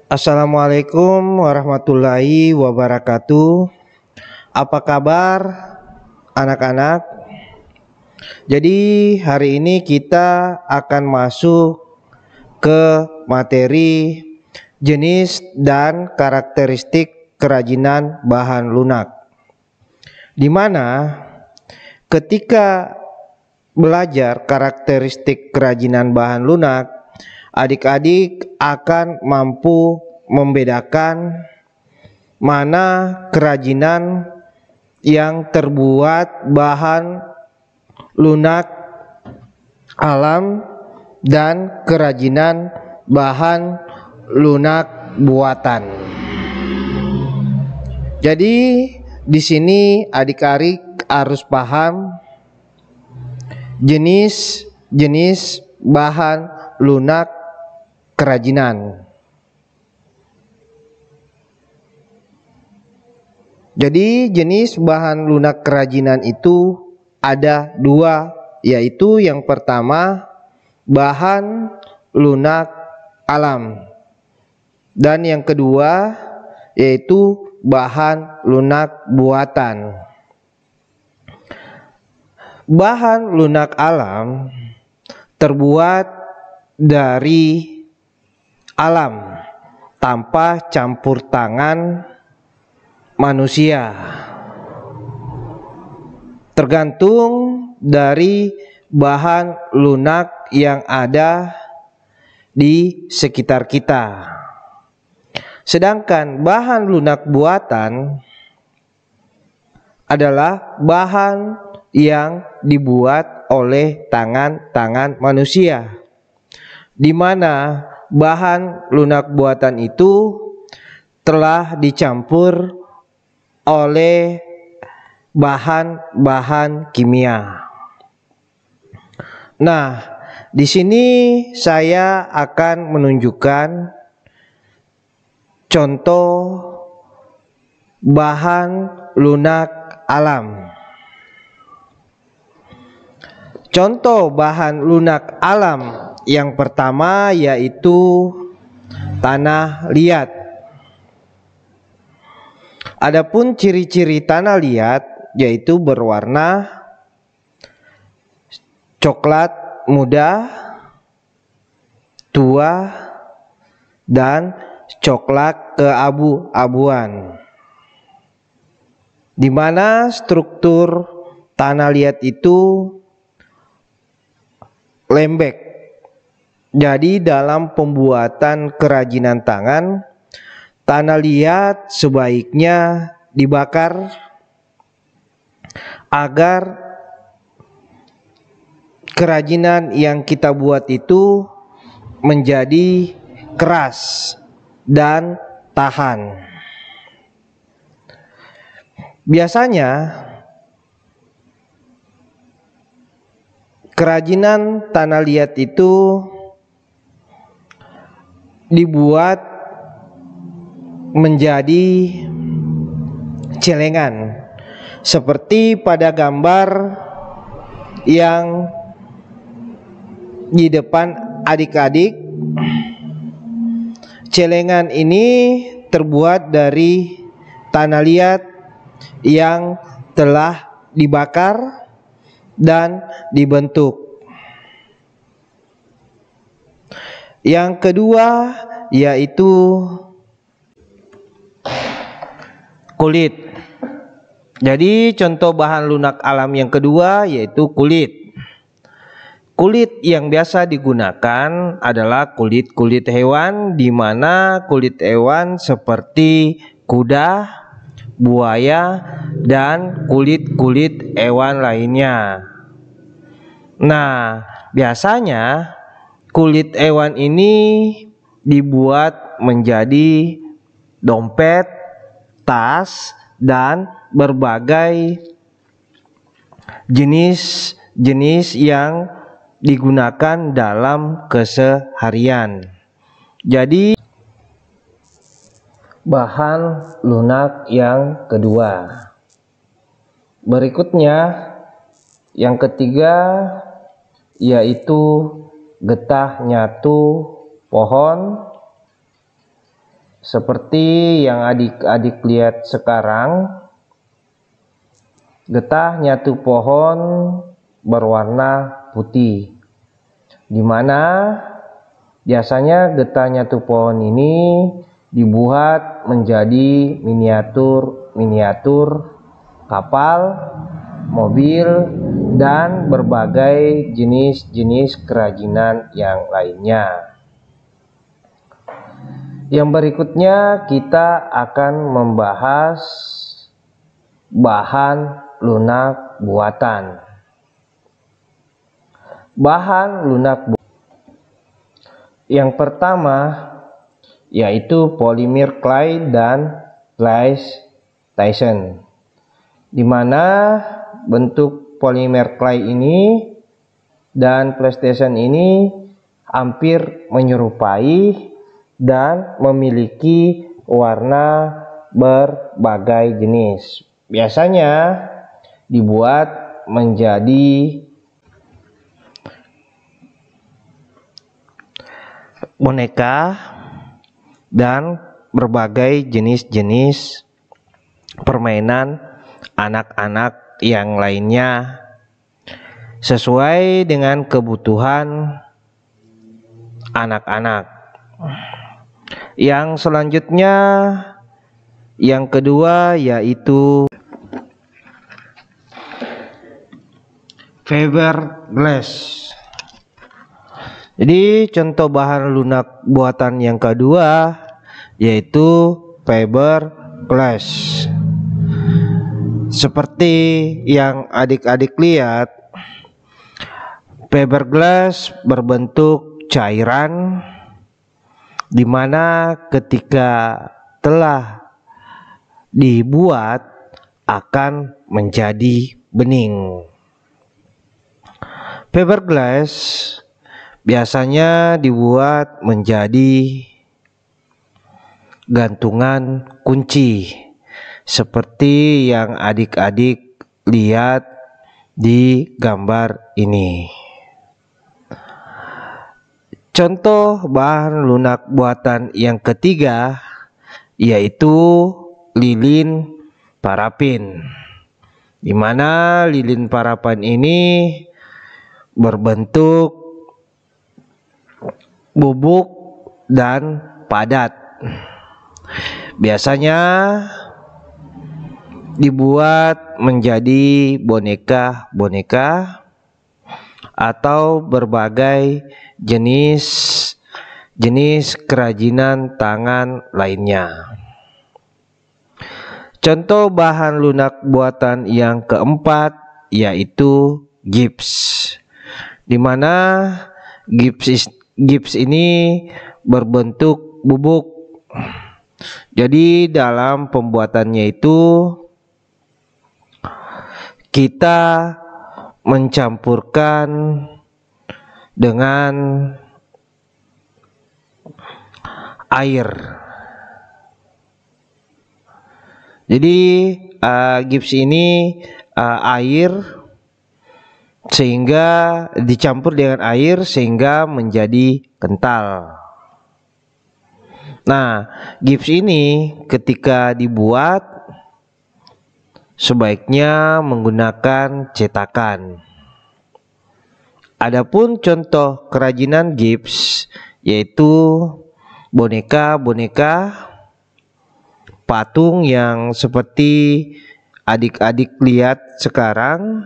Assalamualaikum warahmatullahi wabarakatuh. Apa kabar anak-anak? Jadi hari ini kita akan masuk ke materi jenis dan karakteristik kerajinan bahan lunak, di mana ketika belajar karakteristik kerajinan bahan lunak, adik-adik akan mampu membedakan mana kerajinan yang terbuat bahan lunak alam dan kerajinan bahan lunak buatan. Jadi di sini adik-adik harus paham jenis-jenis bahan lunak kerajinan. Jadi jenis bahan lunak kerajinan itu ada dua, yaitu yang pertama bahan lunak alam, dan yang kedua yaitu bahan lunak buatan. Bahan lunak alam terbuat dari alam tanpa campur tangan manusia, tergantung dari bahan lunak yang ada di sekitar kita. Sedangkan bahan lunak buatan adalah bahan yang dibuat oleh tangan-tangan manusia, di mana bahan lunak buatan itu telah dicampur oleh bahan-bahan kimia. Nah, di sini saya akan menunjukkan contoh bahan lunak alam. Contoh bahan lunak alam yang pertama yaitu tanah liat. Adapun ciri-ciri tanah liat yaitu berwarna coklat muda, tua, dan coklat keabu-abuan, di mana struktur tanah liat itu lembek. Jadi dalam pembuatan kerajinan tangan, tanah liat sebaiknya dibakar agar kerajinan yang kita buat itu menjadi keras dan tahan. Biasanya kerajinan tanah liat itu dibuat menjadi celengan seperti pada gambar yang di depan adik-adik. Celengan ini terbuat dari tanah liat yang telah dibakar dan dibentuk. Yang kedua yaitu kulit. Jadi contoh bahan lunak alam yang kedua yaitu kulit. Kulit yang biasa digunakan adalah kulit-kulit hewan, di mana kulit hewan seperti kuda, buaya, dan kulit-kulit hewan lainnya. Nah, biasanya kulit hewan ini dibuat menjadi dompet, tas, dan berbagai jenis-jenis yang digunakan dalam keseharian. Jadi bahan lunak yang kedua. Berikutnya yang ketiga yaitu getah nyatu pohon seperti yang adik-adik lihat sekarang, getah nyatu pohon berwarna putih, dimana biasanya getah nyatu pohon ini dibuat menjadi miniatur kapal, mobil, dan berbagai jenis-jenis kerajinan yang lainnya. Yang berikutnya kita akan membahas bahan lunak buatan. Bahan lunak yang pertama yaitu polimer clay dan plastation, di mana bentuk polimer clay ini dan plastation ini hampir menyerupai dan memiliki warna berbagai jenis. Biasanya dibuat menjadi boneka dan berbagai jenis-jenis permainan anak-anak yang lainnya sesuai dengan kebutuhan anak-anak. Yang selanjutnya, yang kedua yaitu fiberglass. Jadi contoh bahan lunak buatan yang kedua yaitu fiberglass. Seperti yang adik-adik lihat, fiberglass berbentuk cairan, di mana ketika telah dibuat akan menjadi bening. Fiberglass biasanya dibuat menjadi gantungan kunci seperti yang adik-adik lihat di gambar ini. Contoh bahan lunak buatan yang ketiga yaitu lilin parafin, di mana lilin parafin ini berbentuk bubuk dan padat. Biasanya dibuat menjadi boneka-boneka atau berbagai jenis kerajinan tangan lainnya. Contoh bahan lunak buatan yang keempat yaitu gips, di mana gips ini berbentuk bubuk. Jadi dalam pembuatannya itu kita mencampurkan dengan air. Jadi gips ini air, sehingga dicampur dengan air sehingga menjadi kental. Nah, gips ini ketika dibuat sebaiknya menggunakan cetakan. Adapun contoh kerajinan gips yaitu boneka-boneka, patung yang seperti adik-adik lihat sekarang,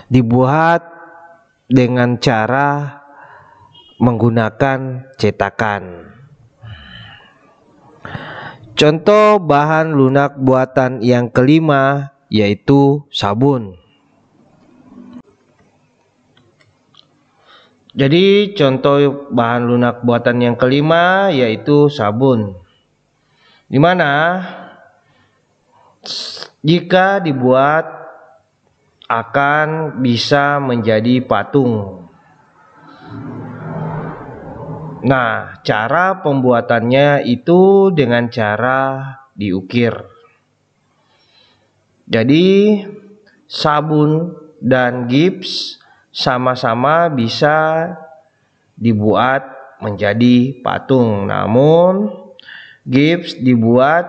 dibuat dengan cara menggunakan cetakan. Contoh bahan lunak buatan yang kelima yaitu sabun. Jadi contoh bahan lunak buatan yang kelima yaitu sabun, dimana jika dibuat akan bisa menjadi patung. Nah, cara pembuatannya itu dengan cara diukir. Jadi sabun dan gips sama-sama bisa dibuat menjadi patung. Namun gips dibuat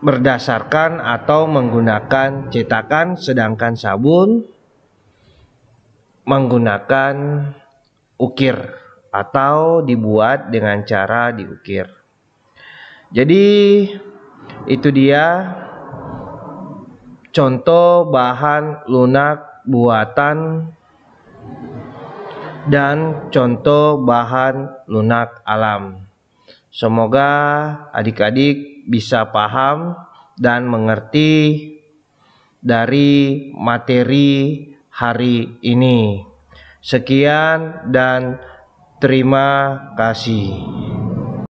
berdasarkan atau menggunakan cetakan, sedangkan sabun menggunakan ukir atau dibuat dengan cara diukir. Jadi itu dia contoh bahan lunak buatan dan contoh bahan lunak alam. Semoga adik-adik bisa paham dan mengerti dari materi hari ini. Sekian dan terima kasih.